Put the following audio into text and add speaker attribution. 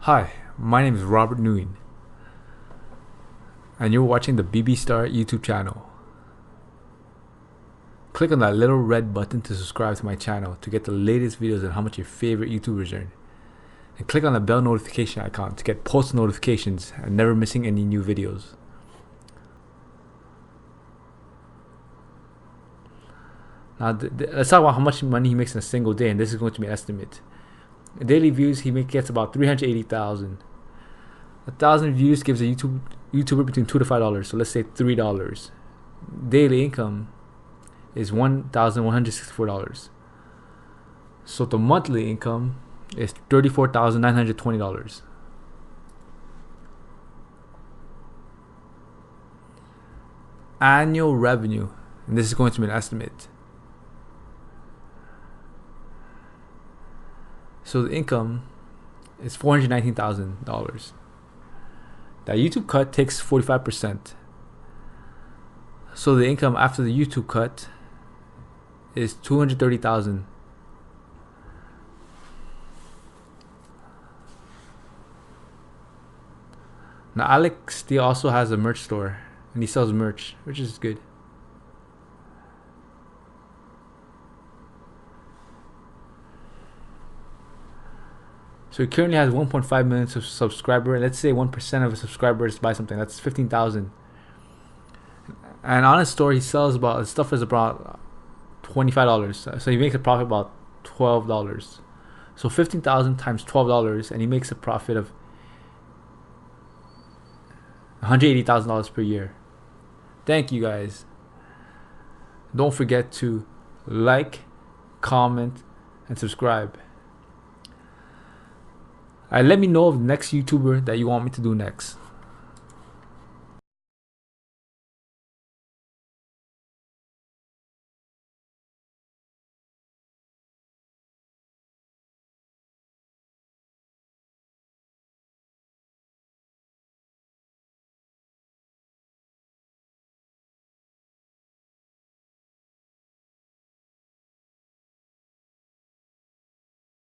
Speaker 1: Hi, my name is Robert Nguyen, and you're watching the BB Star YouTube channel. Click on that little red button to subscribe to my channel to get the latest videos on how much your favorite YouTubers earn. And click on the bell notification icon to get post notifications and never missing any new videos. Now, let's talk about how much money he makes in a single day, and this is going to be an estimate. Daily views, he gets about 380,000. 1,000 views gives a YouTuber between $2 to $5. So let's say $3. Daily income is $1,164. So the monthly income is $34,920. Annual revenue, and this is going to be an estimate. So the income is $419,000. That YouTube cut takes 45%. So the income after the YouTube cut is $230,000. Now Alec Steele also has a merch store, and he sells merch, which is good. So he currently has 1.5 million subscribers. Let's say 1% of his subscribers buy something. That's 15,000. And on his store, he sells about his stuff is about $25. So he makes a profit about $12. So 15,000 times $12, and he makes a profit of $180,000 per year. Thank you guys. Don't forget to like, comment, and subscribe. Let me know of the next YouTuber that you want me to do next.